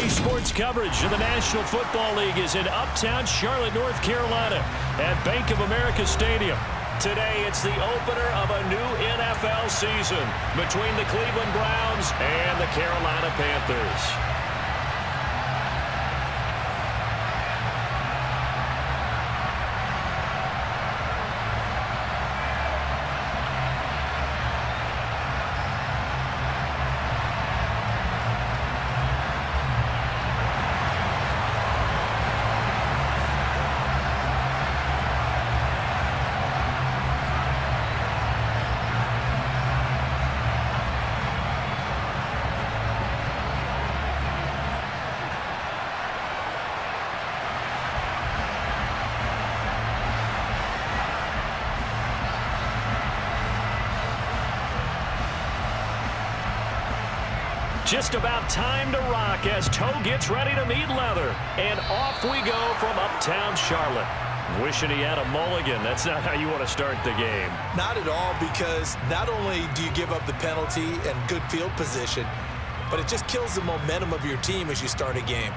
Sports coverage of the National Football League is in uptown Charlotte, North Carolina at Bank of America Stadium. Today, it's the opener of a new NFL season between the Cleveland Browns and the Carolina Panthers. Just about time to rock as toe gets ready to meet leather. And off we go from uptown Charlotte. Wishing he had a mulligan. That's not how you want to start the game. Not at all, because not only do you give up the penalty and good field position, but it just kills the momentum of your team as you start a game.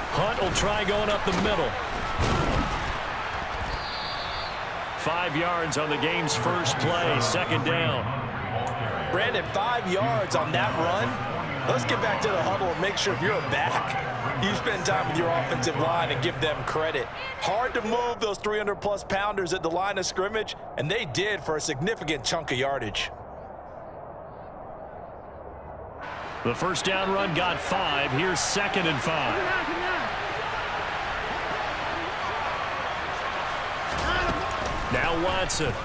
Hunt will try going up the middle. 5 yards on the game's first play, second down. Brandon, 5 yards on that run. Let's get back to the huddle and make sure if you're a back, you spend time with your offensive line and give them credit. Hard to move those 300-plus pounders at the line of scrimmage, and they did for a significant chunk of yardage. The first down run got 5. Here's 2nd and 5. Now Watson. And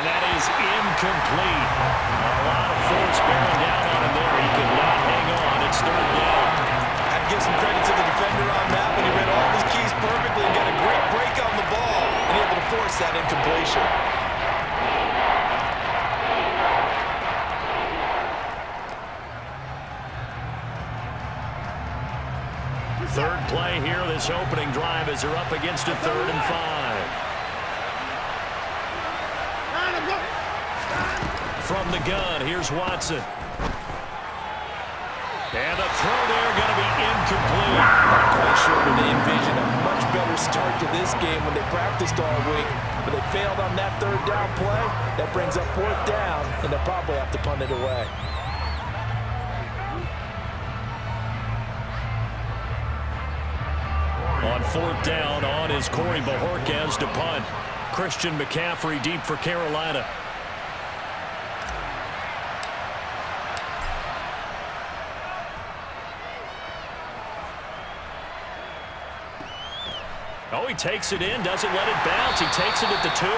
that is incomplete. A lot of force bearing down on him there. He could not hang on. It's 3rd down. I'd give some credit to the defender on that when he read all his keys perfectly and got a great break on the ball and able to force that incompletion. Third play here, this opening drive as they're up against a 3rd and 5. From the gun, here's Watson. And the throw there going to be incomplete. Not quite sure when they envisioned a much better start to this game when they practiced all week, but they failed on that 3rd down play. That brings up 4th down, and they'll probably have to punt it away. On 4th down, on is Corey Bojorquez to punt. Christian McCaffrey deep for Carolina. Oh, he takes it in, doesn't let it bounce. He takes it at the 2.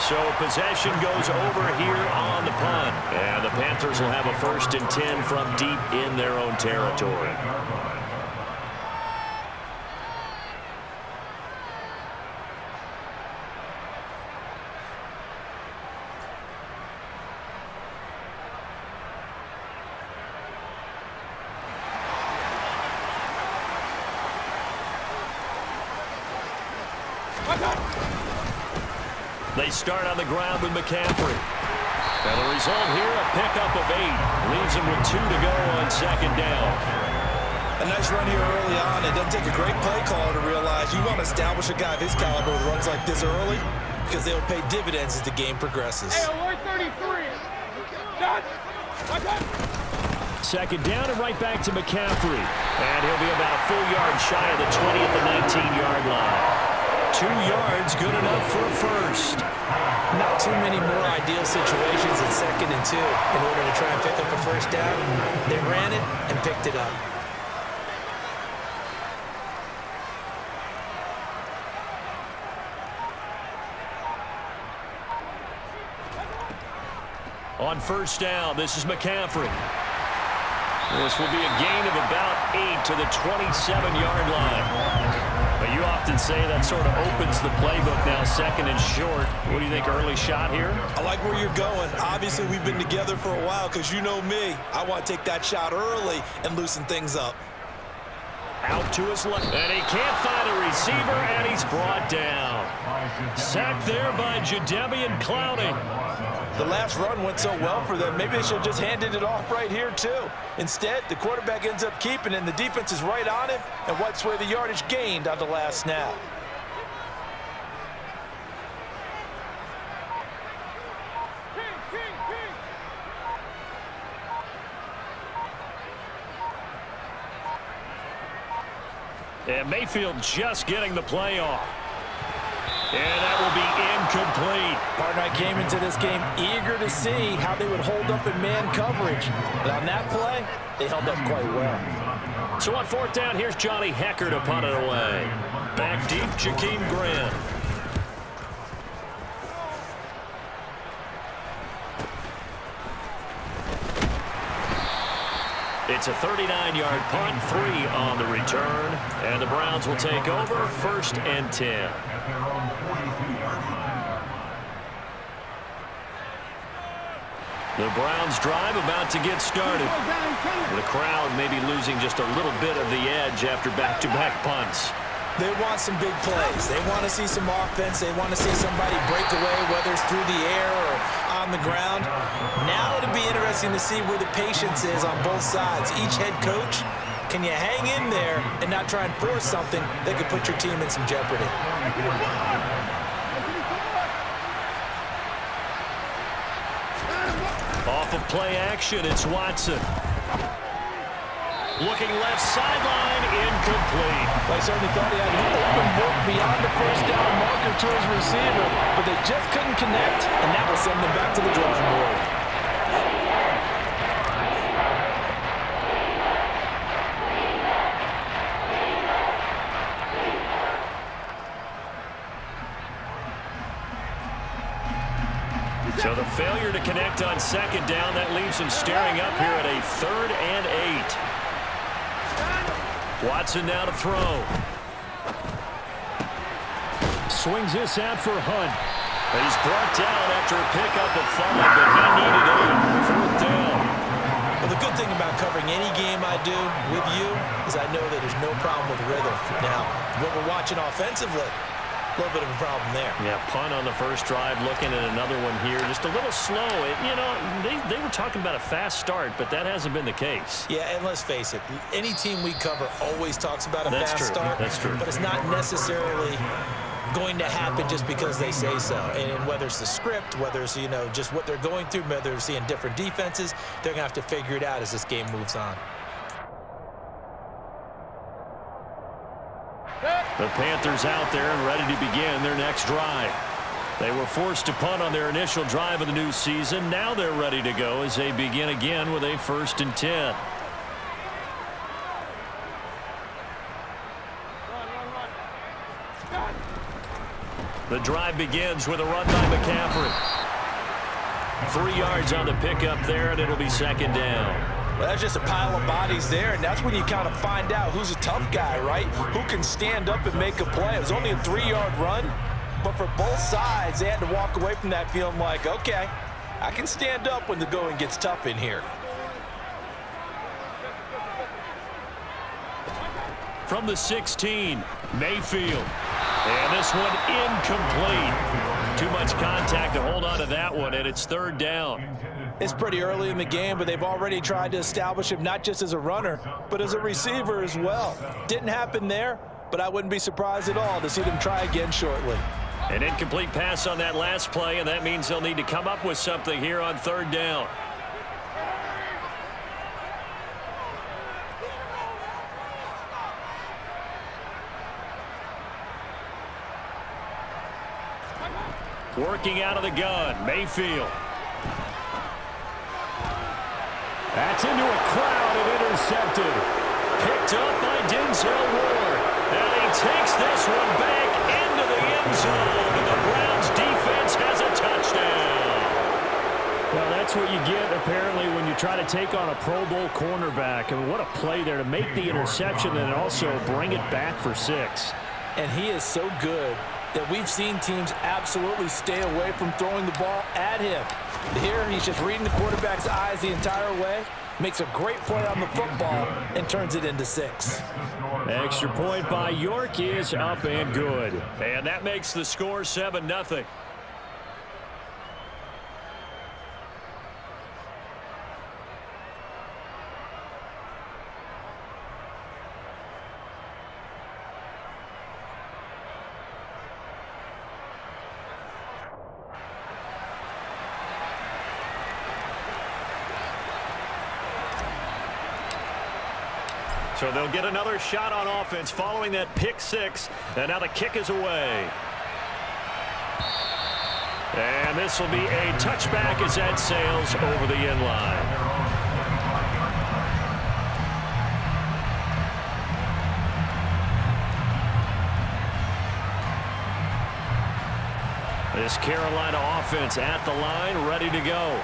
So possession goes over here on the punt. And the Panthers will have a 1st and 10 from deep in their own territory. They start on the ground with McCaffrey. And the result here, a pickup of 8. Leaves them with 2 to go on 2nd down. A nice run here early on. It doesn't take a great play caller to realize you want to establish a guy of his caliber with runs like this early, because they'll pay dividends as the game progresses. Hey, alert 33. Done. 2nd down and right back to McCaffrey. And he'll be about a full yard shy of the 20 at the 19-yard line. 2 yards, good enough for a 1st. Not too many more ideal situations in 2nd and 2 in order to try and pick up a 1st down. They ran it and picked it up. On 1st down, this is McCaffrey. This will be a gain of about 8 to the 27-yard line. Yeah, you often say that sort of opens the playbook now, second and short. What do you think, early shot here? I like where you're going. Obviously, we've been together for a while because you know me. I want to take that shot early and loosen things up. Out to his left, and he can't find a receiver, and he's brought down. Sacked there by Jadeveon Clowney. The last run went so well for them. Maybe they should have just handed it off right here, too. Instead, the quarterback ends up keeping it, and the defense is right on him and wipes away the yardage gained on the last snap. And Mayfield just getting the play off. And that will be incomplete. Partner, I came into this game eager to see how they would hold up in man coverage. But on that play, they held up quite well. So on fourth down, here's Johnny Hecker to punt it away. Back deep, Jakeem Grant. It's a 39-yard punt, 3 on the return, and the Browns will take over, 1st and 10. The Browns drive about to get started. The crowd may be losing just a little bit of the edge after back-to-back punts. They want some big plays. They want to see some offense. They want to see somebody break away, whether it's through the air or on the ground. Now it'll be interesting to see where the patience is on both sides. Each head coach, can you hang in there and not try and force something that could put your team in some jeopardy? Off of play action, it's Watson. Looking left sideline, incomplete. I certainly thought he had an open look beyond the first down marker to his receiver, but they just couldn't connect, and that will send them back to the drawing board. So the failure to connect on second down, that leaves him staring up here at a 3rd and 8. Watson now to throw. Swings this out for Hunt. He's brought down after a pickup of 5, but he needed 8. 4th down. Well, the good thing about covering any game I do with you is I know that there's no problem with rhythm. Now, what we're watching offensively, a little bit of a problem there. Yeah, punt on the first drive, looking at another one here. Just a little slow. You know, they were talking about a fast start, but that hasn't been the case. Yeah, and let's face it, any team we cover always talks about a fast start. That's true. But it's not necessarily going to happen just because they say so. And whether it's the script, whether it's, you know, just what they're going through, whether they're seeing different defenses, they're going to have to figure it out as this game moves on. The Panthers out there and ready to begin their next drive. They were forced to punt on their initial drive of the new season. Now they're ready to go as they begin again with a 1st and 10. The drive begins with a run by McCaffrey. 3 yards on the pickup there, and it'll be 2nd down. Well, that's just a pile of bodies there, and that's when you kind of find out who's a tough guy, right? Who can stand up and make a play. It was only a 3-yard run, but for both sides, they had to walk away from that feeling like, okay, I can stand up when the going gets tough in here. From the 16, Mayfield. And this one incomplete. Too much contact to hold on to that one, and it's 3rd down. It's pretty early in the game, but they've already tried to establish him not just as a runner, but as a receiver as well. Didn't happen there, but I wouldn't be surprised at all to see them try again shortly. An incomplete pass on that last play, and that means they'll need to come up with something here on 3rd down. Working out of the gun, Mayfield. That's into a crowd and intercepted. Picked up by Denzel Ward. And he takes this one back into the end zone. And the Browns defense has a touchdown. Well, that's what you get, apparently, when you try to take on a Pro Bowl cornerback. I mean, what a play there to make the interception and also bring it back for 6. And he is so good that we've seen teams absolutely stay away from throwing the ball at him. Here, he's just reading the quarterback's eyes the entire way, makes a great play on the football, and turns it into 6. Extra point by York is up and good. And that makes the score 7-0. So they'll get another shot on offense following that pick 6. And now the kick is away. And this will be a touchback as that sails over the end line. This Carolina offense at the line, ready to go.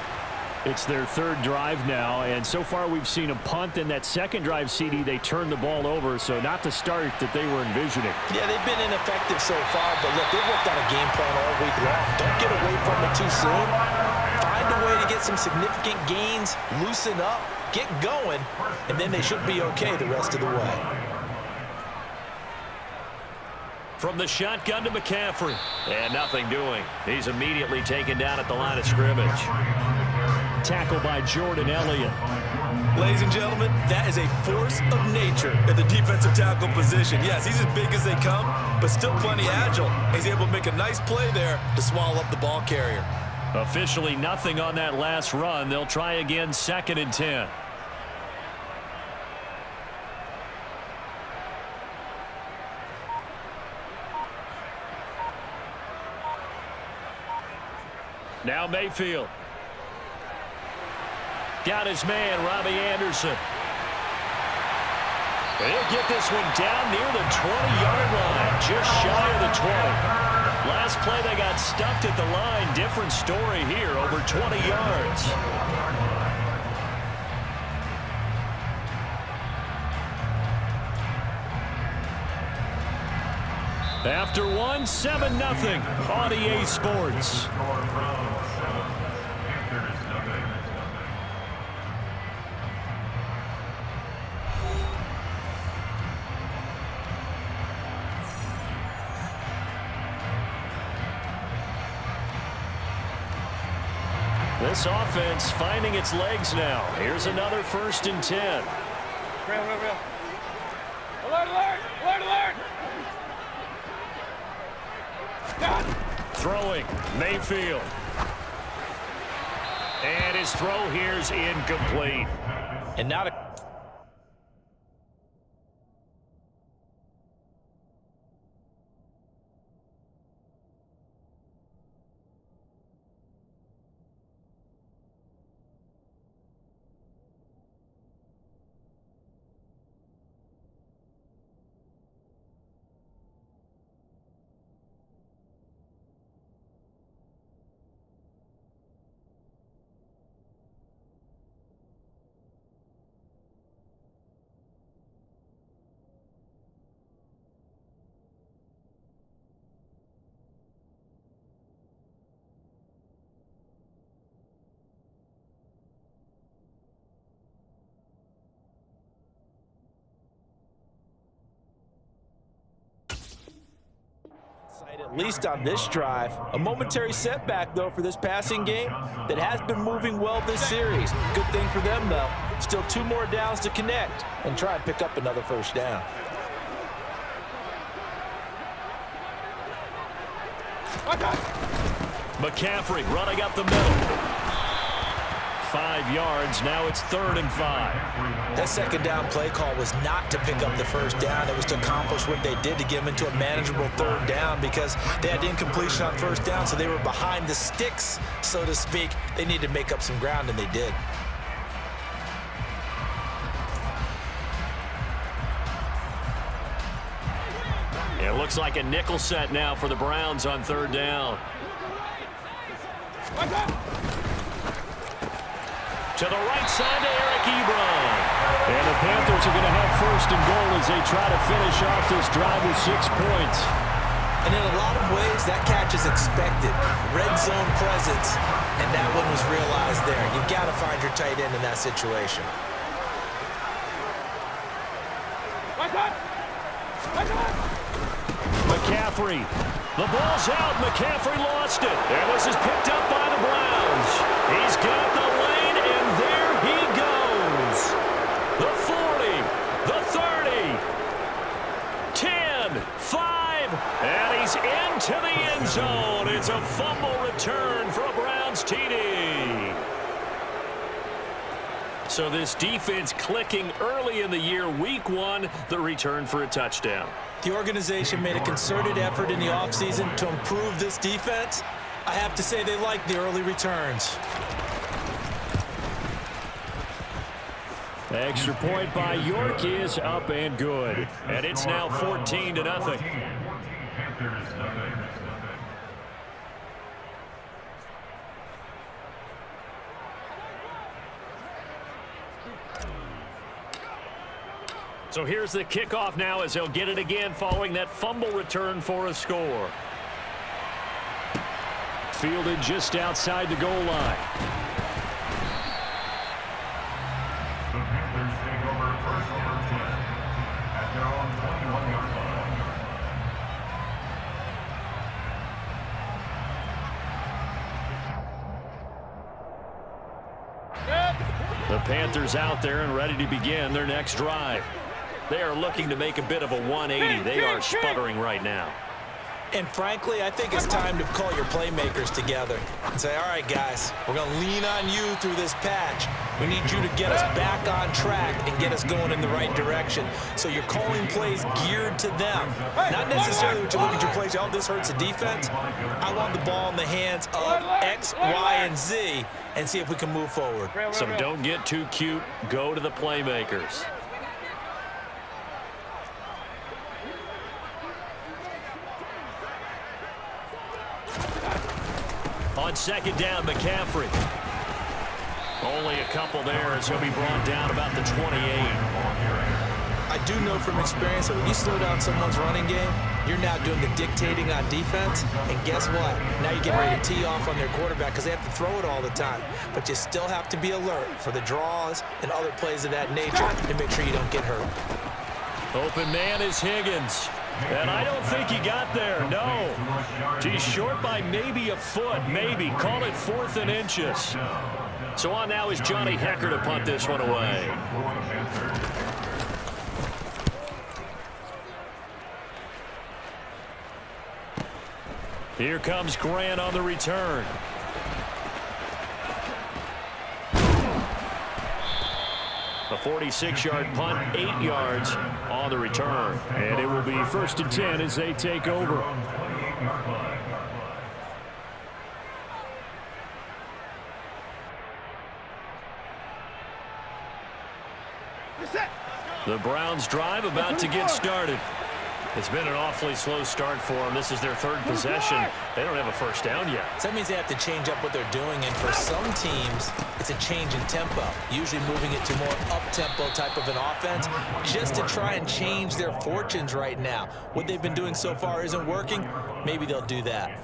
It's their third drive now, and so far we've seen a punt. In that second drive, CD, they turned the ball over, so not the start that they were envisioning. Yeah, they've been ineffective so far, but look, they've worked on a game plan all week long. Don't get away from it too soon. Find a way to get some significant gains, loosen up, get going, and then they should be okay the rest of the way. From the shotgun to McCaffrey, and nothing doing. He's immediately taken down at the line of scrimmage. Tackle by Jordan Elliott. Ladies and gentlemen, that is a force of nature at the defensive tackle position. Yes, he's as big as they come, but still plenty agile. He's able to make a nice play there to swallow up the ball carrier. Officially nothing on that last run. They'll try again, 2nd and 10. Now Mayfield. Got his man, Robbie Anderson. He'll get this one down near the 20-yard line, just shy of the 20. Last play, they got stuffed at the line. Different story here, over 20 yards. After one, 7-0 on EA Sports. This offense finding its legs now. Here's another 1st and 10. Real. Alert, alert, alert, alert. Got it. Throwing, Mayfield. And his throw here's incomplete. And now to... At least on this drive. A momentary setback, though, for this passing game that has been moving well this series. Good thing for them, though. Still 2 more downs to connect and try and pick up another 1st down. McCaffrey running up the middle. 5 yards. Now it's 3rd and 5. That 2nd down play call was not to pick up the 1st down. It was to accomplish what they did to get them into a manageable 3rd down because they had incompletion on 1st down, so they were behind the sticks, so to speak. They needed to make up some ground, and they did. It looks like a nickel set now for the Browns on 3rd down. To the right side to Eric Ebron. And the Panthers are going to have first and goal as they try to finish off this drive with 6 points. And in a lot of ways, that catch is expected. Red zone presence, and that one was realized there. You've got to find your tight end in that situation. McCaffrey. The ball's out. McCaffrey lost it. And this is picked up by the Browns. He's got the lane, and there he goes. The 40, the 30, 10, 5, and he's into the end zone. It's a fumble return for a Browns TD. So this defense clicking early in the year, week 1, the return for a touchdown. The organization made a concerted effort in the offseason to improve this defense. I have to say they like the early returns. The extra point by York is up and good. And it's now 14-0. So here's the kickoff now as he'll get it again following that fumble return for a score. Fielded just outside the goal line. The Panthers take over first over 10 at their own 21-yard line. The Panthers out there and ready to begin their next drive. They are looking to make a bit of a 180. They are sputtering right now. And frankly, I think it's time to call your playmakers together and say, all right, guys, we're going to lean on you through this patch. We need you to get us back on track and get us going in the right direction. So you're calling plays geared to them. Not necessarily what you look at your plays, oh, this hurts the defense. I want the ball in the hands of X, Y, and Z and see if we can move forward. So don't get too cute. Go to the playmakers. On second down, McCaffrey. Only a couple there as he'll be brought down about the 28. I do know from experience that when you slow down someone's running game, you're now doing the dictating on defense. And guess what? Now you're getting ready to tee off on their quarterback because they have to throw it all the time. But you still have to be alert for the draws and other plays of that nature to make sure you don't get hurt. Open man is Higgins. And I don't think he got there, no. He's short by maybe a foot, maybe. Call it 4th and inches. So on now is Johnny Hecker to punt this one away. Here comes Grant on the return. A 46-yard punt, 8 yards on the return. And it will be 1st and 10 as they take over. The Browns drive about to get started. It's been an awfully slow start for them. This is their 3rd possession. They don't have a first down yet. So that means they have to change up what they're doing, and for some teams, it's a change in tempo, usually moving it to more up-tempo type of an offense just to try and change their fortunes right now. What they've been doing so far isn't working. Maybe they'll do that.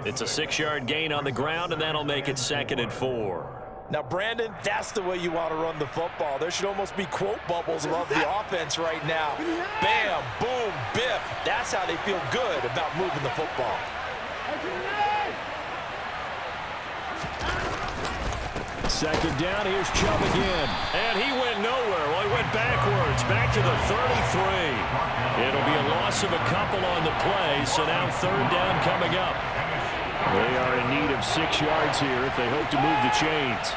It's a 6-yard gain on the ground, and that'll make it 2nd and 4. Now, Brandon, that's the way you want to run the football. There should almost be quote bubbles above the offense right now. Bam, boom, biff. That's how they feel good about moving the football. Second down, here's Chubb again. And he went nowhere. Well, he went backwards, back to the 33. It'll be a loss of a couple on the play, so now 3rd down coming up. They are in need of 6 yards here if they hope to move the chains.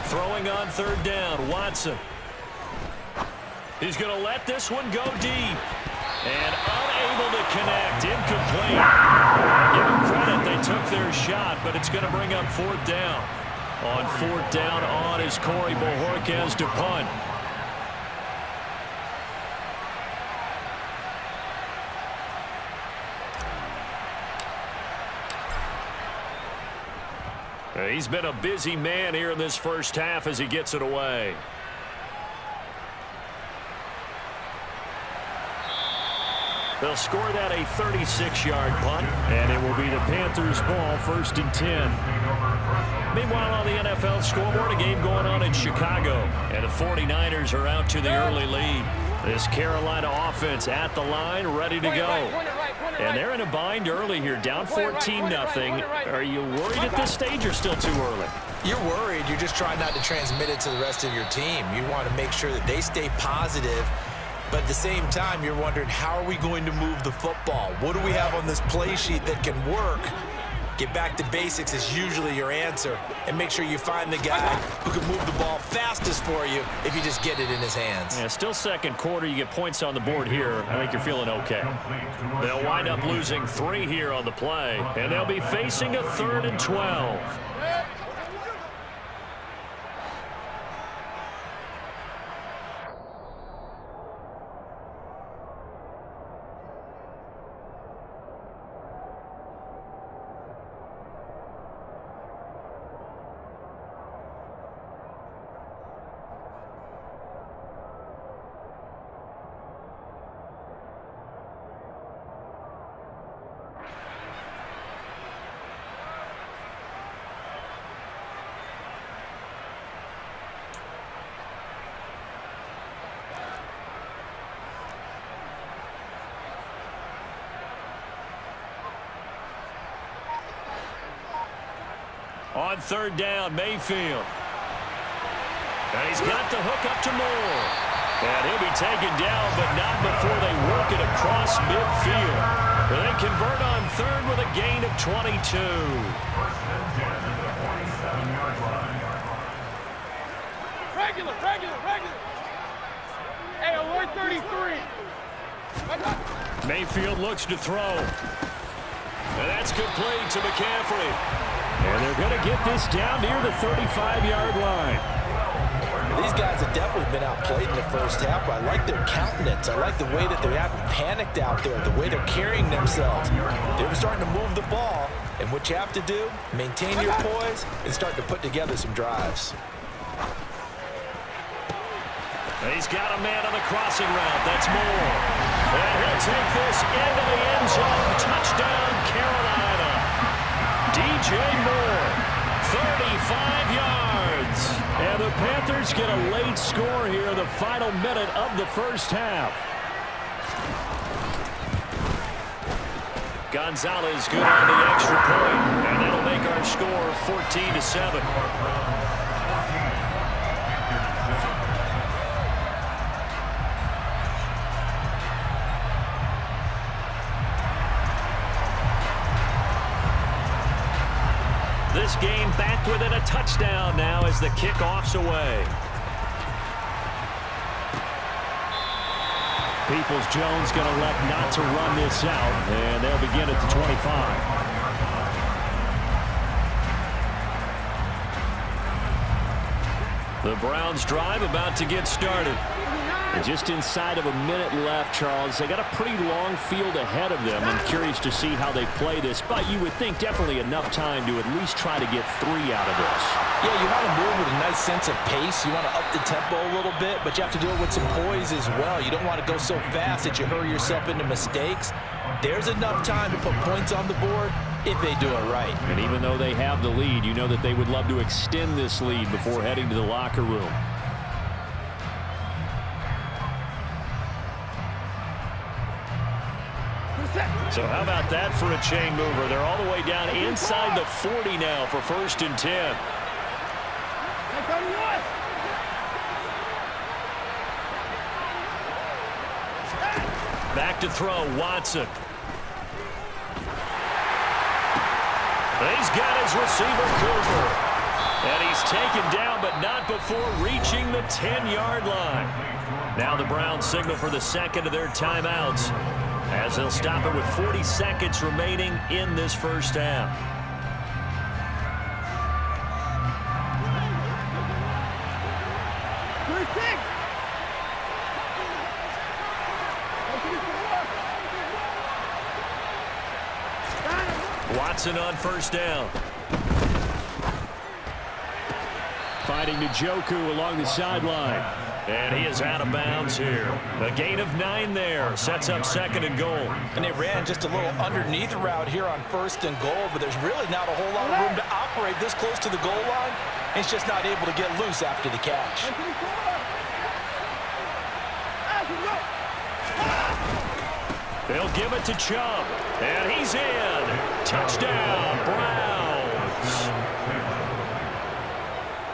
Throwing on 3rd down, Watson. He's going to let this one go deep. And unable to connect, incomplete. Give them credit, they took their shot, but it's going to bring up 4th down. On 4th down on is Corey Bojorquez to punt. He's been a busy man here in this first half as he gets it away. They'll score that a 36-yard punt, and it will be the Panthers' ball, 1st and 10. Meanwhile, on the NFL scoreboard, a game going on in Chicago, and the 49ers are out to the early lead. This Carolina offense at the line, ready to go. And they're in a bind early here, down 14-0. Are you worried at this stage or still too early? You're worried. You're just trying not to transmit it to the rest of your team. You want to make sure that they stay positive. But at the same time, you're wondering, how are we going to move the football? What do we have on this play sheet that can work? Get back to basics is usually your answer. And make sure you find the guy who can move the ball fastest for you if you just get it in his hands. Yeah, still second quarter. You get points on the board here. I think you're feeling okay. They'll wind up losing 3 here on the play. And they'll be facing a 3rd and 12. On 3rd down, Mayfield. And he's got the hook up to Moore. And he'll be taken down, but not before they work it across midfield. They convert on 3rd with a gain of 22. Regular. Hey, alert 33. Mayfield looks to throw. And that's complete to McCaffrey. And they're going to get this down near the 35-yard line. These guys have definitely been outplayed in the first half, but I like their countenance. I like the way that they haven't panicked out there, the way they're carrying themselves. They're starting to move the ball, and what you have to do, maintain your poise and start to put together some drives. He's got a man on the crossing route. That's Moore. And he'll take this into the end zone. Touchdown, Carolina. DJ Moore, 35 yards. And the Panthers get a late score here in the final minute of the first half. Gonzalez good on the extra point, and that'll make our score 14-7. This game back within a touchdown now as the kickoff's away. Peoples-Jones going to elect not to run this out, and they'll begin at the 25. The Browns drive about to get started. And just inside of a minute left, Charles. They got a pretty long field ahead of them. I'm curious to see how they play this, but you would think definitely enough time to at least try to get 3 out of this. Yeah, you want to move with a nice sense of pace. You want to up the tempo a little bit, but you have to do it with some poise as well. You don't want to go so fast that you hurry yourself into mistakes. There's enough time to put points on the board if they do it right. And even though they have the lead, you know that they would love to extend this lead before heading to the locker room. So how about that for a chain mover? They're all the way down inside the 40 now for 1st and 10. Back to throw, Watson. He's got his receiver, Cooper. And he's taken down, but not before reaching the 10-yard line. Now the Browns signal for the second of their timeouts, as they'll stop it with 40 seconds remaining in this first half. Watson on 1st down. finding Njoku along the sideline. And he is out of bounds here. A gain of 9 there. Sets up 2nd and goal. And they ran just a little underneath route here on 1st and goal, but there's really not a whole lot of room to operate this close to the goal line. He's just not able to get loose after the catch. They'll give it to Chubb. And he's in. Touchdown, Browns.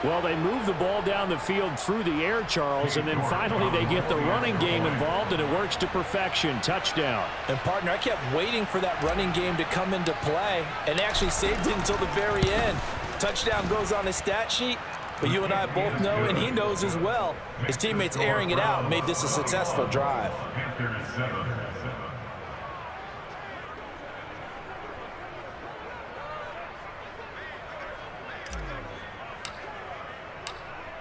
Well, they move the ball down the field through the air, Charles, and then finally they get the running game involved, and it works to perfection. Touchdown. And, partner, I kept waiting for that running game to come into play, and actually saved it until the very end. Touchdown goes on his stat sheet, but you and I both know, and he knows as well, his teammates airing it out made this a successful drive.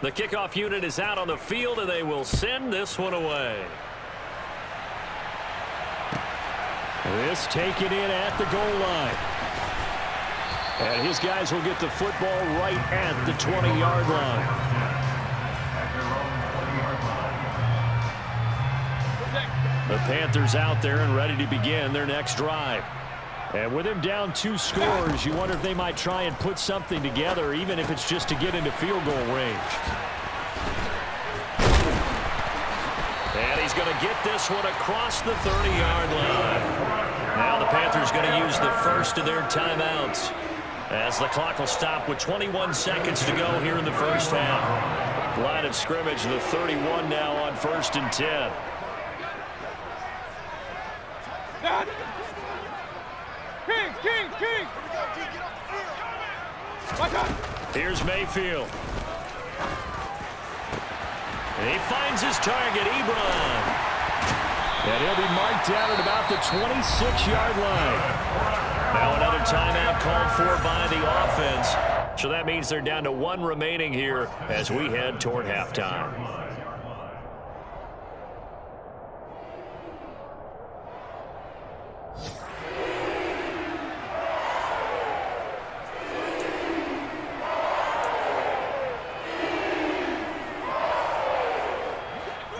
The kickoff unit is out on the field, and they will send this one away. This taken in at the goal line. And his guys will get the football right at the 20-yard line. The Panthers out there and ready to begin their next drive. And with him down 2 scores, you wonder if they might try and put something together, even if it's just to get into field goal range. And he's going to get this one across the 30-yard line. Now the Panthers going to use the first of their timeouts, as the clock will stop with 21 seconds to go here in the first half. Line of scrimmage, the 31 now on 1st and 10. Kings! Here's Mayfield. And he finds his target, Ebron. And he'll be marked down at about the 26-yard line. Now another timeout called for by the offense. So that means they're down to 1 remaining here as we head toward halftime.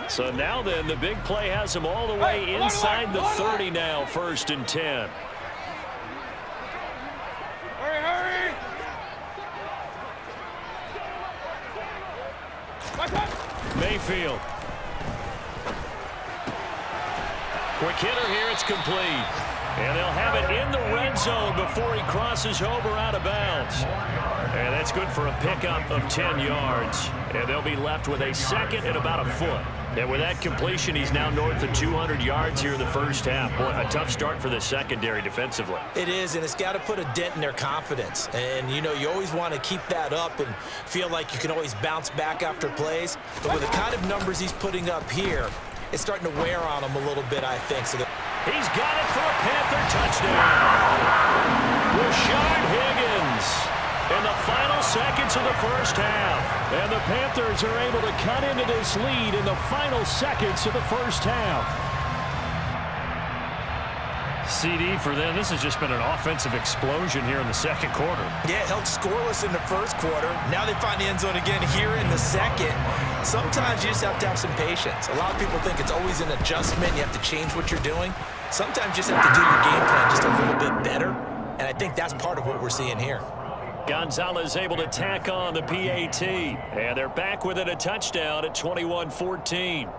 So now then, the big play has him all the way inside the 30 now, 1st and 10. Hurry! Mayfield. Quick hitter here, it's complete. And they'll have it in the red zone before he crosses over out of bounds. And that's good for a pickup of 10 yards. And they'll be left with a 2nd and about a foot. And with that completion, he's now north of 200 yards here in the first half. Boy, a tough start for the secondary defensively. It is, and it's got to put a dent in their confidence. And, you know, you always want to keep that up and feel like you can always bounce back after plays. But with the kind of numbers he's putting up here, it's starting to wear on him a little bit, I think. So he's got it for a Panther touchdown. Rashard Higgins in the final seconds of the first half. And the Panthers are able to cut into this lead in the final seconds of the first half. CD for them. This has just been an offensive explosion here in the second quarter. Yeah, held scoreless in the first quarter. Now they find the end zone again here in the second. Sometimes you just have to have some patience. A lot of people think it's always an adjustment. You have to change what you're doing. Sometimes you just have to do your game plan just a little bit better. And I think that's part of what we're seeing here. Gonzalez able to tack on the PAT. And they're back with it, a touchdown at 21-14.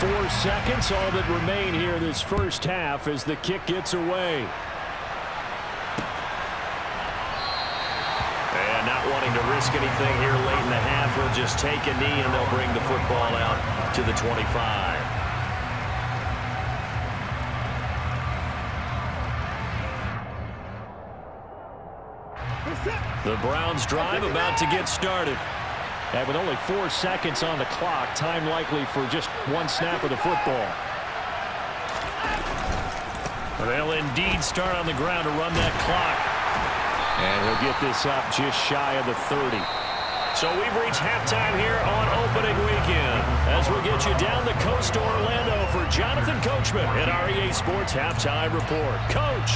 Four seconds, all that remain here this first half as the kick gets away. And not wanting to risk anything here late in the half, he'll just take a knee and they'll bring the football out to the 25. The Browns drive about to get started. And with only 4 seconds on the clock, time likely for just one snap of the football. They'll indeed start on the ground to run that clock. And he'll get this up just shy of the 30. So we've reached halftime here on opening weekend as we get you down the coast to Orlando for Jonathan Coachman at our EA Sports Halftime Report. Coach.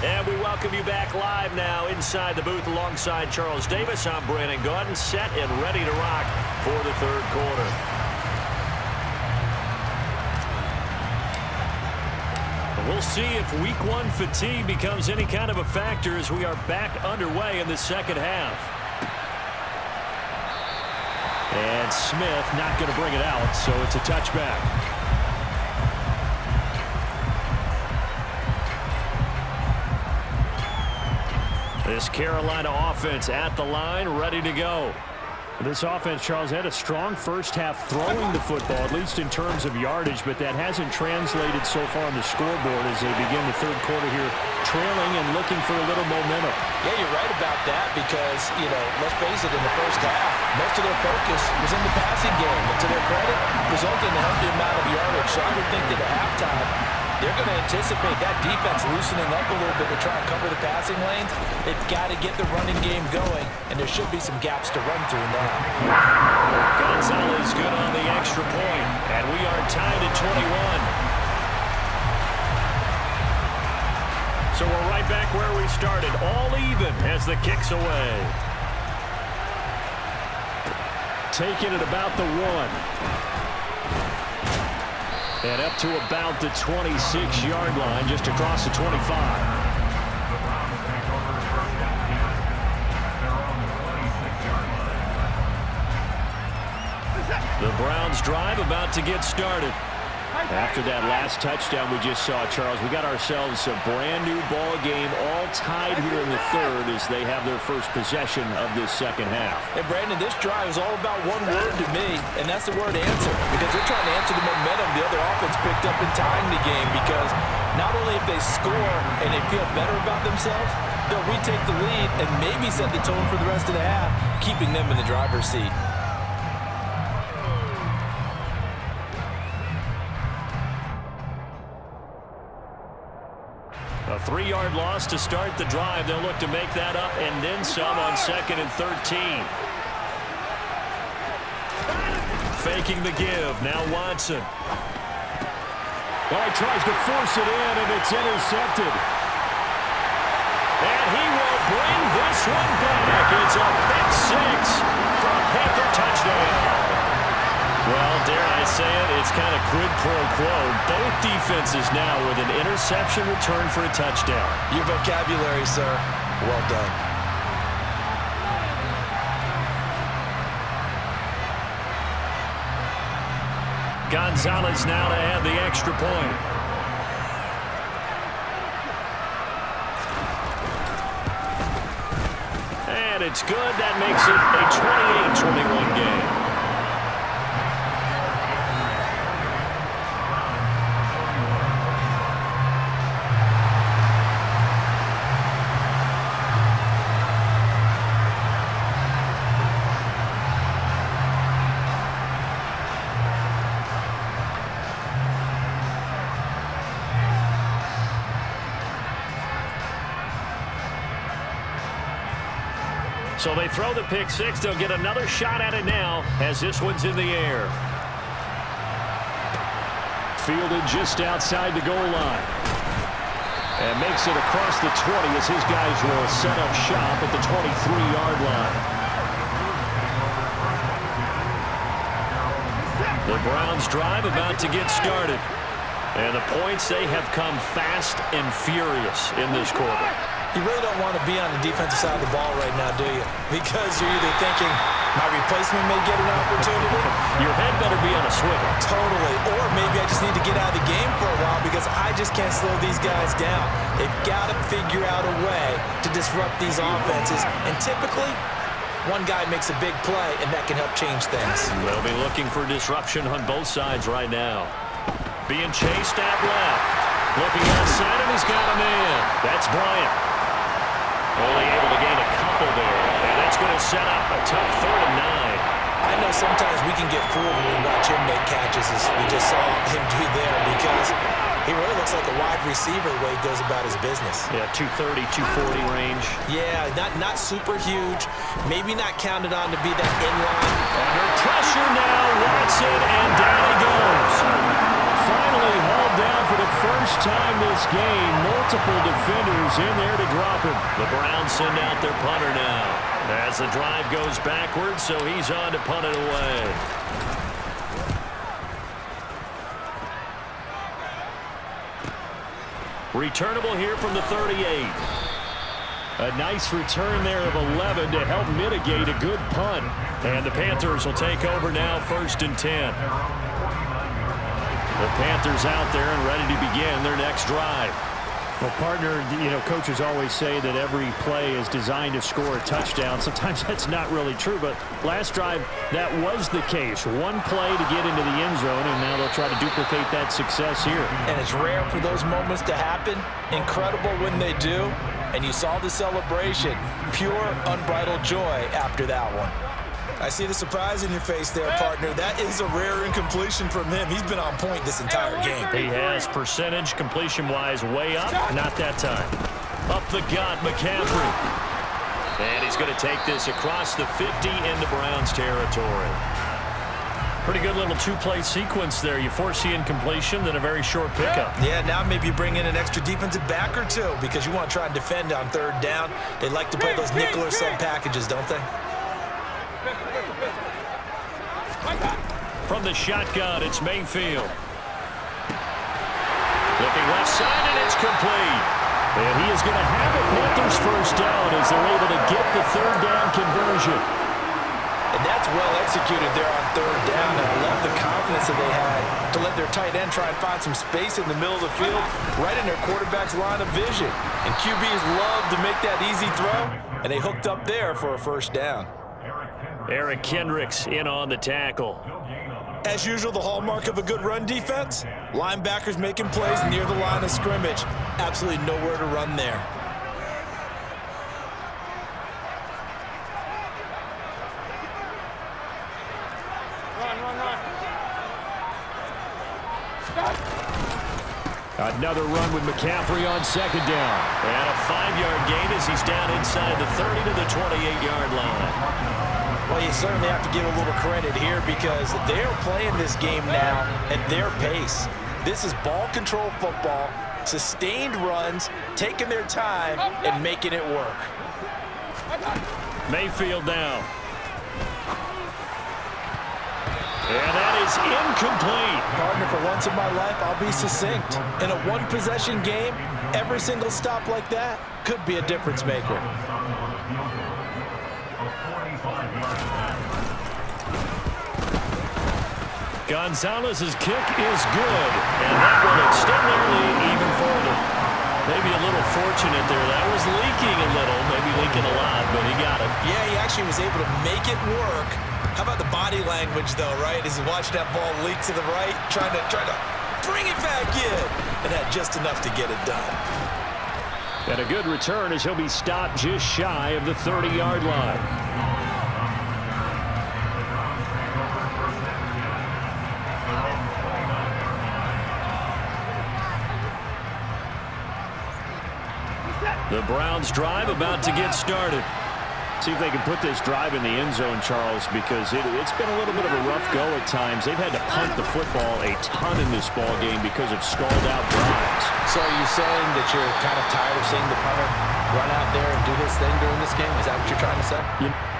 And we welcome you back live now inside the booth alongside Charles Davis. I'm Brandon Gaudin, set and ready to rock for the third quarter. We'll see if week one fatigue becomes any kind of a factor as we are back underway in the second half. And Smith not going to bring it out, so it's a touchback. This Carolina offense at the line, ready to go. This offense, Charles, had a strong first half throwing the football, at least in terms of yardage, but that hasn't translated so far on the scoreboard as they begin the third quarter here, trailing and looking for a little momentum. Yeah, you're right about that because, let's face it, in the first half, most of their focus was in the passing game. And to their credit, resulted in a healthy amount of yardage. So I would think that at halftime, they're going to anticipate that defense loosening up a little bit to try and cover the passing lanes. They've got to get the running game going, and there should be some gaps to run through now. Gonzalez good on the extra point, and we are tied at 21. So we're right back where we started, all even as the kick's away. Taking it about the 1. And up to about the 26-yard line, just across the 25. The Browns drive about to get started. After that last touchdown we just saw, Charles, we got ourselves a brand new ball game, all tied here in the third as they have their first possession of this second half. And Brandon, this drive is all about one word to me, and that's the word answer, because they're trying to answer the momentum the other offense picked up in tying the game, because not only if they score and they feel better about themselves, they'll retake the lead and maybe set the tone for the rest of the half, keeping them in the driver's seat. A 3-yard loss to start the drive. They'll look to make that up and then some on 2nd and 13. Faking the give. Now Watson. Oh, he tries to force it in, and it's intercepted. And he will bring this one back. It's a pick six for a Panther touchdown. Well, dare I say it, it's kind of quid pro quo. Both defenses now with an interception return for a touchdown. Your vocabulary, sir. Well done. Gonzalez now to add the extra point. And it's good. That makes it a 28-21 game. So they throw the pick six. They'll get another shot at it now as this one's in the air. Fielded just outside the goal line. And makes it across the 20 as his guys will set up shop at the 23-yard line. The Browns drive about to get started. And the points, they have come fast and furious in this quarter. You really don't want to be on the defensive side of the ball right now, do you? Because you're either thinking, my replacement may get an opportunity. Your head better be on a swivel. Totally. Or maybe I just need to get out of the game for a while because I just can't slow these guys down. They've got to figure out a way to disrupt these offenses. And typically, One guy makes a big play, and that can help change things. They'll be looking for disruption on both sides right now. Being chased out left. Looking outside, and he's got a man. That's Bryant. Only able to gain a couple there. And that's going to set up a tough 3rd and 9. I know sometimes we can get fooled when we watch him make catches, as we just saw him do there, because he really looks like a wide receiver the way he goes about his business. Yeah, 230, 240 range. Yeah, not super huge. Maybe not counted on to be that inline. Under pressure now, Watson, and down he goes. Finally hauled down for the first time this game. Multiple defenders in there to drop him. The Browns send out their punter now. As the drive goes backwards, so he's on to punt it away. Returnable here from the 38. A nice return there of 11 to help mitigate a good punt. And the Panthers will take over now, 1st and 10. The Panthers out there and ready to begin their next drive. Well, partner, coaches always say that every play is designed to score a touchdown. Sometimes that's not really true, but last drive, that was the case. One play to get into the end zone, and now they'll try to duplicate that success here. And it's rare for those moments to happen. Incredible when they do. And you saw the celebration. Pure, unbridled joy after that one. I see the surprise in your face there, partner. That is a rare incompletion from him. He's been on point this entire game. He has percentage completion-wise way up. Not that time. Up the gut, McCaffrey. And he's going to take this across the 50 into Browns territory. Pretty good little 2-play sequence there. You force the incompletion, then a very short pickup. Yeah, now maybe you bring in an extra defensive back or two because you want to try and defend on 3rd down. They like to play those nickel or sub packages, don't they? From the shotgun, it's Mayfield. Looking left side, and it's complete. And he is going to have a Panthers 1st down as they're able to get the 3rd down conversion. And that's well executed there on 3rd down. And I love the confidence that they had to let their tight end try and find some space in the middle of the field, right in their quarterback's line of vision. And QBs love to make that easy throw, and they hooked up there for a 1st down. Eric Kendricks in on the tackle. As usual, the hallmark of a good run defense, linebackers making plays near the line of scrimmage. Absolutely nowhere to run there. Another run with McCaffrey on 2nd down. And a 5-yard gain as he's down inside the 30 to the 28-yard line. Well, you certainly have to give a little credit here because they're playing this game now at their pace. This is ball control football, sustained runs, taking their time and making it work. Mayfield down. And that is incomplete. Partner, for once in my life, I'll be succinct. In a one-possession game, every single stop like that could be a difference maker. Gonzalez's kick is good, and that will extend their lead even further. Maybe a little fortunate there. That was leaking a little, maybe leaking a lot, but he got it. Yeah, he actually was able to make it work. How about the body language, though, right? As he watched that ball leak to the right, trying to bring it back in, and had just enough to get it done. And a good return as he'll be stopped just shy of the 30-yard line. The Browns drive about to get started. See if they can put this drive in the end zone, Charles, because it's been a little bit of a rough go at times. They've had to punt the football a ton in this ball game because of stalled-out drives. So are you saying that you're kind of tired of seeing the punter run out there and do his thing during this game? Is that what you're trying to say?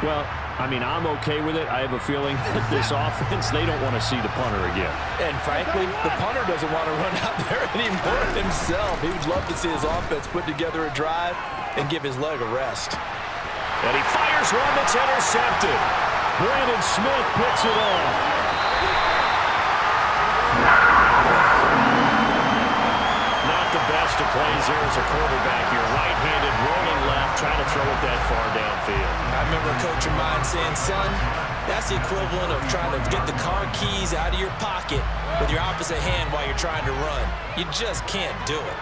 Well, I mean, I'm okay with it. I have a feeling that this offense, they don't want to see the punter again. And frankly, the punter doesn't want to run out there anymore himself. He would love to see his offense put together a drive and give his leg a rest. And he fires one that's intercepted. Brandon Smith picks it off. Not the best of plays here as a quarterback. Your right-handed rolling left. trying to throw it that far downfield. I remember a coach of mine saying, son, that's the equivalent of trying to get the car keys out of your pocket with your opposite hand while you're trying to run. You just can't do it.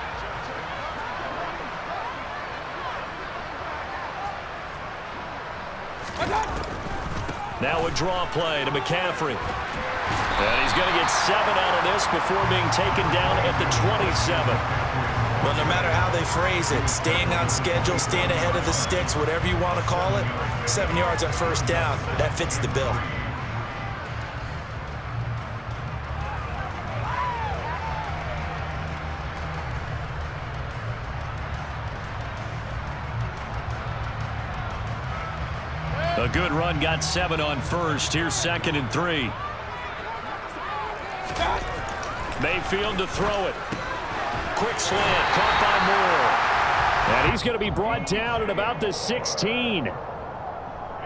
Now a draw play to McCaffrey. And he's going to get 7 out of this before being taken down at the 27. Well, no matter how they phrase it, staying on schedule, staying ahead of the sticks, whatever you want to call it, 7 yards on first down, that fits the bill. A good run got 7 on first. Here's 2nd and 3. Mayfield to throw it. Quick slant, caught by Moore. And he's going to be brought down at about the 16.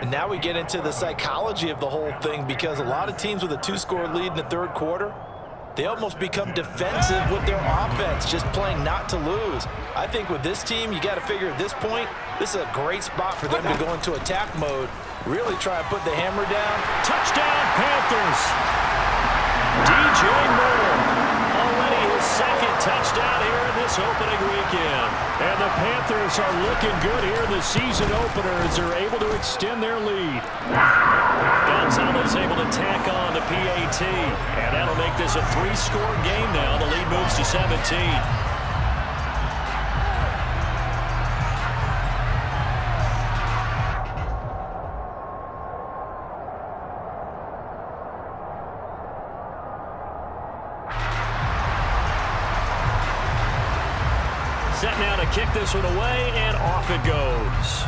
And now we get into the psychology of the whole thing, because a lot of teams with a 2-score lead in the third quarter, they almost become defensive with their offense, just playing not to lose. I think with this team, you got to figure at this point, this is a great spot for them to go into attack mode, really try and put the hammer down. Touchdown, Panthers. DJ Moore, already his 2nd touchdown here in this opening weekend. And the Panthers are looking good here in the season opener as they're able to extend their lead. Gonzalez able to tack on the PAT. And that'll make this a 3-score game now. The lead moves to 17. Set now to kick this one away, and off it goes.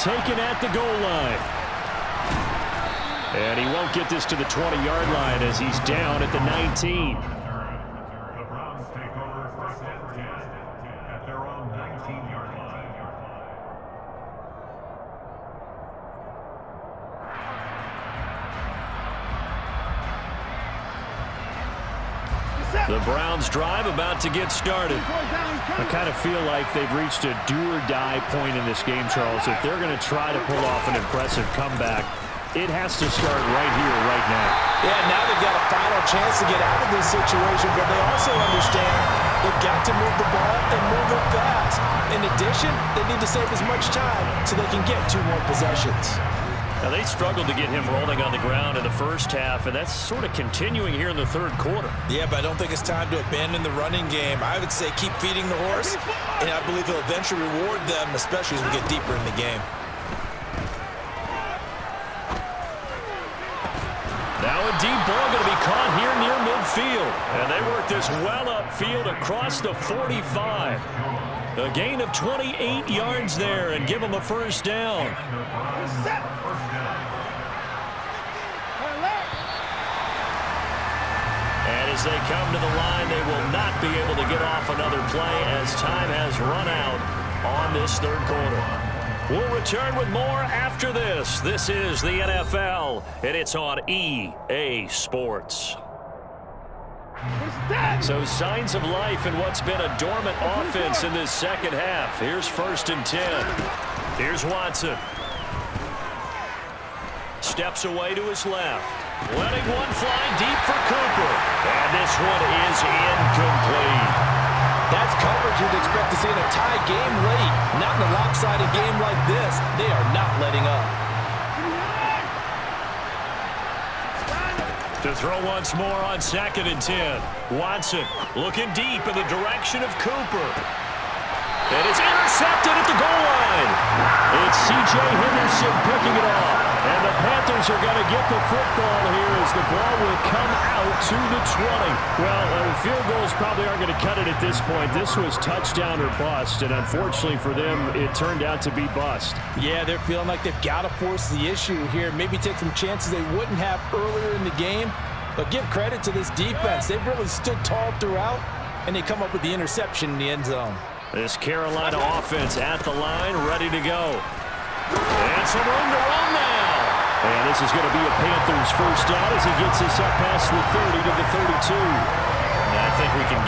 Taken at the goal line. And he won't get this to the 20-yard line as he's down at the 19. The Browns take over 1st and 10 at their own 19-yard line. The Browns drive about to get started. I kind of feel like they've reached a do-or-die point in this game, Charles. If they're going to try to pull off an impressive comeback, it has to start right here, right now. Yeah, now they've got a final chance to get out of this situation, but they also understand they've got to move the ball and move it fast. In addition, they need to save as much time so they can get 2 more possessions. Now, they struggled to get him rolling on the ground in the first half, and that's sort of continuing here in the third quarter. Yeah, but I don't think it's time to abandon the running game. I would say keep feeding the horse, and I believe he'll eventually reward them, especially as we get deeper in the game. Now a deep ball going to be caught here near midfield. And they work this well upfield across the 45. A gain of 28 yards there and give them a first down. And as they come to the line, they will not be able to get off another play as time has run out on this third quarter. We'll return with more after this. This is the NFL, and it's on EA Sports. So signs of life in what's been a dormant offense in this second half. Here's 1st and 10. Here's Watson. Steps away to his left. Letting one fly deep for Cooper. And this one is incomplete. That's coverage you'd expect to see in a tie game late. Not in a lopsided game like this. They are not letting up. To throw once more on 2nd and 10. Watson looking deep in the direction of Cooper. And it's intercepted at the goal line. It's C.J. Henderson picking it off. And the Panthers are going to get the football here as the ball will come out to the 20. Well, field goals probably aren't going to cut it at this point. This was touchdown or bust, and unfortunately for them, it turned out to be bust. Yeah, they're feeling like they've got to force the issue here. Maybe take some chances they wouldn't have earlier in the game. But give credit to this defense. They've really stood tall throughout, and they come up with the interception in the end zone. This Carolina offense at the line, ready to go. And some room to run now. And this is going to be a Panthers first down as he gets us up past the 30 to the 32.